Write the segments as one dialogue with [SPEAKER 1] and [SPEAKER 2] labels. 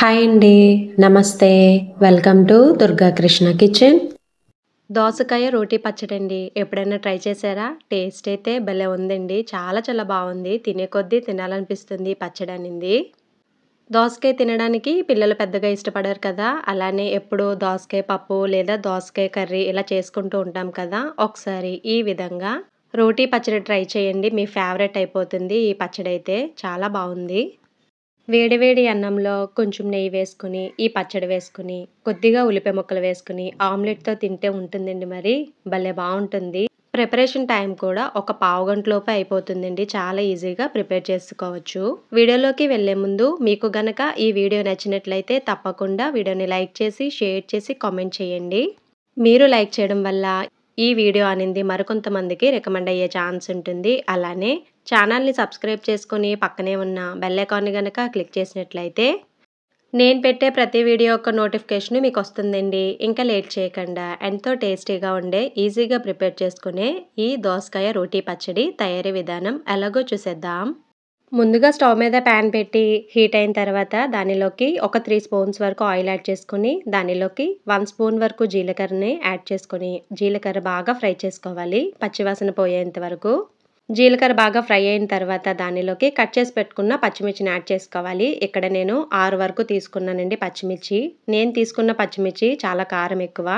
[SPEAKER 1] Hi అండి. నమస్తే. Welcome to Durga Krishna kitchen. దోసకాయ రోటీ పచ్చడండి. ఎప్పుడైనా ట్రై చేశారా? టేస్ట్ అయితే భలే ఉందండి. చాలా చాలా బాగుంది. తినే కొద్దీ తినాలనిపిస్తుంది పచ్చడి అనింది. దోసకాయ తినడానికి పిల్లలు పెద్దగా ఇష్టపడరు కదా! అలానే ఎప్పుడూ దోసకాయ పప్పు లేదా దోసకాయ కర్రీ ఇలా చేసుకుంటూ ఉంటాం కదా! ఒకసారి ఈ విధంగా రోటీ పచ్చడి ట్రై చేయండి. మీ ఫేవరెట్ అయిపోతుంది ఈ పచ్చడైతే. చాలా బావుంది. వేడి వేడి అన్నంలో కొంచెం నెయ్యి వేసుకొని, ఈ పచ్చడి వేసుకొని, కొద్దిగా ఉల్లిపాయ ముక్కలు వేసుకొని, ఆమ్లెట్‌తో తింటే ఉంటుందండి మరి. భలే బావుంటుంది. ప్రిపరేషన్ టైం కూడా ఒక పావుగంటలోపే అయిపోతుందండి. చాలా ఈజీగా ప్రిపేర్ చేసుకోవచ్చు. వీడియోలోకి వెళ్ళే ముందు మీకు గనక ఈ వీడియో నచ్చినట్లయితే తప్పకుండా వీడియోని లైక్ చేసి, షేర్ చేసి, కామెంట్ చేయండి. మీరు లైక్ చేయడం వల్ల ఈ వీడియో అనేది మరికొంతమందికి రికమెండ్ అయ్యే ఛాన్స్ ఉంటుంది. అలానే ఛానల్‌ని సబ్స్క్రైబ్ చేసుకొని పక్కనే ఉన్న బెల్ ఐకాన్‌ని గనక క్లిక్ చేసినట్లయితే నేను పెట్టే ప్రతి వీడియో యొక్క నోటిఫికేషన్ మీకొస్తుందండి. ఇంకా లేట్ చేయకుండా ఎంతో టేస్టీగా ఉండే, ఈజీగా ప్రిపేర్ చేసుకునే ఈ దోసకాయ రోటీ పచ్చడి తయారీ విధానం ఎలాగో చూసేద్దాం. ముందుగా స్టవ్ మీద ప్యాన్ పెట్టి హీట్ అయిన తర్వాత దానిలోకి ఒక 3 స్పూన్స్ వరకు ఆయిల్ యాడ్ చేసుకొని, దానిలోకి 1 స్పూన్ వరకు జీలకర్రని యాడ్ చేసుకొని, జీలకర్ర బాగా ఫ్రై చేసుకోవాలి పచ్చివాసన పోయేంత వరకు. జీలకర్ర బాగా ఫ్రై అయిన తర్వాత దానిలోకి కట్ చేసి పెట్టుకున్న పచ్చిమిర్చిని యాడ్ చేసుకోవాలి. ఇక్కడ నేను 6 వరకు తీసుకున్నానండి పచ్చిమిర్చి. నేను తీసుకున్న పచ్చిమిర్చి చాలా కారం ఎక్కువ.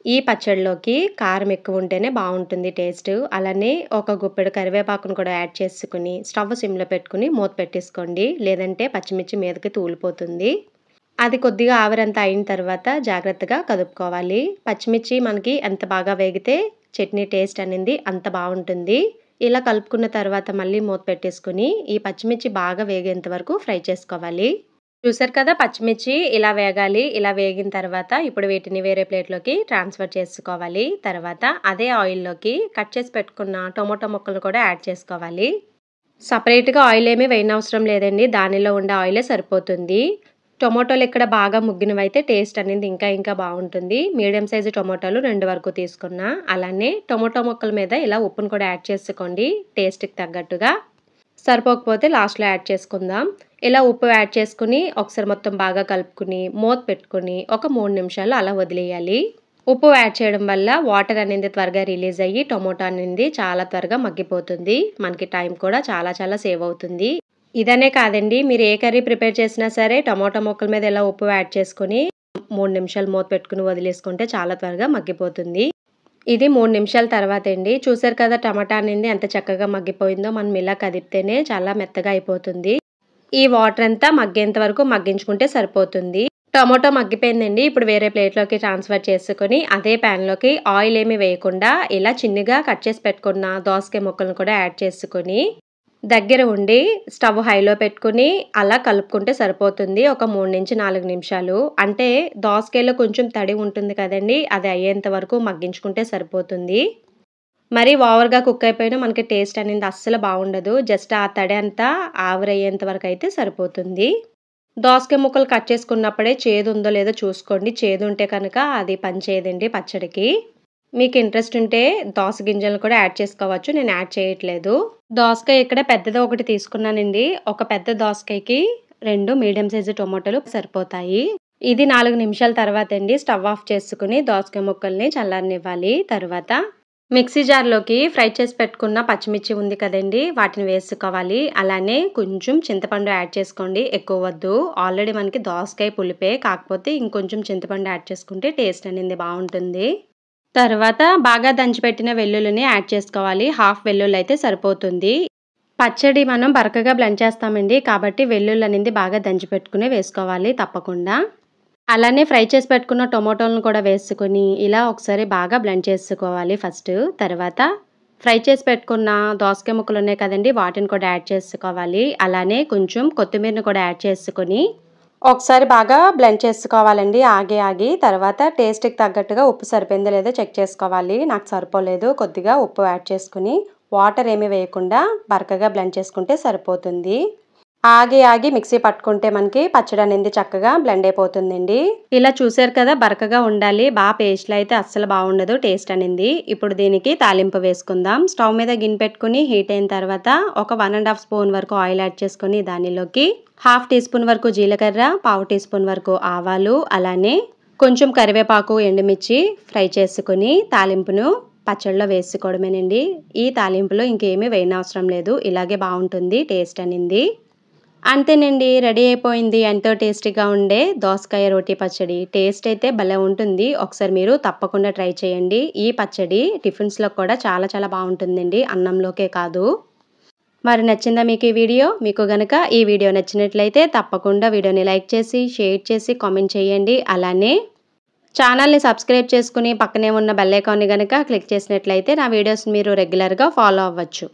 [SPEAKER 1] ఈ పచ్చడిలోకి కారం ఎక్కువ ఉంటేనే బావుంటుంది టేస్ట్. అలానే ఒక గుప్పెడు కరివేపాకును కూడా యాడ్ చేసుకొని స్టవ్ సిమ్‌లో పెట్టుకొని మూత పెట్టేసుకోండి. లేదంటే పచ్చిమిర్చి మీదకి తూలిపోతుంది. అది కొద్దిగా ఆవిరంతా అయిన తర్వాత జాగ్రత్తగా కదుపుకోవాలి. పచ్చిమిర్చి మనకి ఎంత బాగా వేగితే చట్నీ టేస్ట్ అనేది అంత బావుంటుంది. ఇలా కలుపుకున్న తర్వాత మళ్ళీ మూత పెట్టేసుకొని ఈ పచ్చిమిర్చి బాగా వేగేంత వరకు ఫ్రై చేసుకోవాలి. చూసారు కదా పచ్చిమిర్చి ఇలా వేగాలి. ఇలా వేగిన తర్వాత ఇప్పుడు వీటిని వేరే ప్లేట్‌లోకి ట్రాన్స్‌ఫర్ చేసుకోవాలి. తర్వాత అదే ఆయిల్‌లోకి కట్ చేసి పెట్టుకున్న టొమాటో ముక్కలను కూడా యాడ్ చేసుకోవాలి. సెపరేట్‌గా ఆయిల్ ఏమీ వేయనవసరం లేదండి. దానిలో ఉండే ఆయిలే సరిపోతుంది. టొమాటోలు ఇక్కడ బాగా ముగ్గినవైతే టేస్ట్ అనేది ఇంకా బావుంటుంది. మీడియం సైజు టొమాటోలు 2 వరకు తీసుకున్నా. అలానే టొమాటో ముక్కల మీద ఇలా ఉప్పును కూడా యాడ్ చేసుకోండి టేస్ట్‌కి తగ్గట్టుగా. సరిపోకపోతే లాస్ట్‌లో యాడ్ చేసుకుందాం. ఇలా ఉప్పు యాడ్ చేసుకొని ఒకసారి మొత్తం బాగా కలుపుకొని మూత పెట్టుకొని ఒక 3 నిమిషాలు అలా వదిలేయాలి. ఉప్పు యాడ్ చేయడం వల్ల వాటర్ అనేది త్వరగా రిలీజ్ అయ్యి టొమాటో అనేది చాలా త్వరగా మగ్గిపోతుంది. మనకి టైం కూడా చాలా సేవ్ అవుతుంది. ఇదనే కాదండి, మీరు ఏ కర్రీ ప్రిపేర్ చేసినా సరే టొమాటో ముక్కల మీద ఇలా ఉప్పు యాడ్ చేసుకొని 3 నిమిషాలు మూత పెట్టుకొని వదిలేసుకుంటే చాలా త్వరగా మగ్గిపోతుంది. ఇది 3 నిమిషాల తర్వాత అండి. చూసారు కదా టమాటా అనేది ఎంత చక్కగా మగ్గిపోయిందో. మనం ఇలా కదిపితేనే చాలా మెత్తగా అయిపోతుంది. ఈ వాటర్ అంతా మగ్గేంత వరకు మగ్గించుకుంటే సరిపోతుంది. టొమాటో మగ్గిపోయిందండి. ఇప్పుడు వేరే ప్లేట్‌లోకి ట్రాన్స్‌ఫర్ చేసుకొని అదే ప్యాన్‌లోకి ఆయిల్ ఏమీ వేయకుండా ఇలా చిన్నగా కట్ చేసి పెట్టుకున్న దోసకాయ ముక్కలను కూడా యాడ్ చేసుకొని దగ్గర ఉండి స్టవ్ హైలో పెట్టుకొని అలా కలుపుకుంటే సరిపోతుంది. ఒక 3-4 నిమిషాలు. అంటే దోసకాయలో కొంచెం తడి ఉంటుంది కదండీ! అది అయ్యేంత వరకు మగ్గించుకుంటే సరిపోతుంది. మరి ఓవర్‌గా కుక్ అయిపోయినా మనకి టేస్ట్ అనేది అస్సలు బావుండదు. జస్ట్ ఆ తడి అంతా ఆవిరయ్యేంత వరకు అయితే సరిపోతుంది. దోసకాయ ముక్కలు కట్ చేసుకున్నప్పుడే చేదు ఉందో లేదో చూసుకోండి. చేదు ఉంటే కనుక అది పనిచేయదండి పచ్చడికి. మీకు ఇంట్రెస్ట్ ఉంటే దోస గింజలను కూడా యాడ్ చేసుకోవచ్చు. నేను యాడ్ చేయట్లేదు. దోసకాయ ఇక్కడ పెద్దది ఒకటి తీసుకున్నానండి. ఒక పెద్ద దోసకాయకి 2 మీడియం సైజు టొమాటోలు సరిపోతాయి. ఇది 4 నిమిషాల తర్వాత అండి స్టవ్ ఆఫ్ చేసుకొని దోసకాయ ముక్కల్ని చల్లారనివ్వాలి. తర్వాత మిక్సీ జార్‌లోకి ఫ్రై చేసి పెట్టుకున్న పచ్చిమిర్చి ఉంది కదండీ! వాటిని వేసుకోవాలి. అలానే కొంచెం చింతపండు యాడ్ చేసుకోండి. ఎక్కువ వద్దు. ఆల్రెడీ మనకి దోసకాయ పులిపే. కాకపోతే ఇంకొంచెం చింతపండు యాడ్ చేసుకుంటే టేస్ట్ అనేది బావుంటుంది. తర్వాత బాగా దంచిపెట్టిన వెల్లుల్లిని యాడ్ చేసుకోవాలి. హాఫ్ వెల్లుల్లి అయితే సరిపోతుంది. పచ్చడి మనం బరకగా బ్లెండ్ చేస్తామండి. కాబట్టి వెల్లుల్లి అనేది బాగా దంచిపెట్టుకునే వేసుకోవాలి తప్పకుండా. అలానే ఫ్రై చేసి పెట్టుకున్న టొమాటోలను కూడా వేసుకొని ఇలా ఒకసారి బాగా బ్లెండ్ చేసుకోవాలి ఫస్ట్. తర్వాత ఫ్రై చేసి పెట్టుకున్న దోసకాయ ముక్కలు ఉన్నాయి కదండీ! వాటిని కూడా యాడ్ చేసుకోవాలి. అలానే కొంచెం కొత్తిమీరని కూడా యాడ్ చేసుకొని ఒకసారి బాగా బ్లెండ్ చేసుకోవాలండి ఆగి. తర్వాత టేస్ట్‌కి తగ్గట్టుగా ఉప్పు సరిపోయిందో లేదో చెక్ చేసుకోవాలి. నాకు సరిపోలేదు. కొద్దిగా ఉప్పు యాడ్ చేసుకొని వాటర్ ఏమీ వేయకుండా బరకగా బ్లెండ్ చేసుకుంటే సరిపోతుంది. ఆగి మిక్సీ పట్టుకుంటే మనకి పచ్చడి అనేది చక్కగా బ్లెండ్ అయిపోతుందండి. ఇలా చూసారు కదా బరకగా ఉండాలి. పేస్ట్‌లా అయితే అస్సలు బావుండదు టేస్ట్ అనేది. ఇప్పుడు దీనికి తాలింపు వేసుకుందాం. స్టవ్ మీద గిన్నె పెట్టుకొని హీట్ అయిన తర్వాత ఒక 1 ½ స్పూన్ వరకు ఆయిల్ యాడ్ చేసుకొని దానిలోకి హాఫ్ టీ స్పూన్ వరకు జీలకర్ర, పావు టీ స్పూన్ వరకు ఆవాలు, అలానే కొంచెం కరివేపాకు, ఎండుమిర్చి ఫ్రై చేసుకొని తాలింపును పచ్చడిలో వేసుకోవడమేనండి. ఈ తాలింపులో ఇంకేమీ వేయనవసరం లేదు. ఇలాగే బాగుంటుంది టేస్ట్ అనింది. అంతేనండి, రెడీ అయిపోయింది. ఎంతో టేస్టీగా ఉండే దోసకాయ రోటి పచ్చడి. టేస్ట్ అయితే భలే ఉంటుంది. ఒకసారి మీరు తప్పకుండా ట్రై చేయండి. ఈ పచ్చడి టిఫిన్స్‌లో కూడా చాలా బాగుంటుందండి, అన్నంలోకే కాదు. మరి నచ్చిందా మీకు ఈ వీడియో? మీకు గనక ఈ వీడియో నచ్చినట్లయితే తప్పకుండా వీడియోని లైక్ చేసి, షేర్ చేసి, కామెంట్ చేయండి. అలానే ఛానల్‌ని సబ్స్క్రైబ్ చేసుకొని పక్కనే ఉన్న బెల్ ఐకాన్‌ని గనక క్లిక్ చేసినట్లయితే నా వీడియోస్ మీరు రెగ్యులర్‌గా ఫాలో అవ్వచ్చు.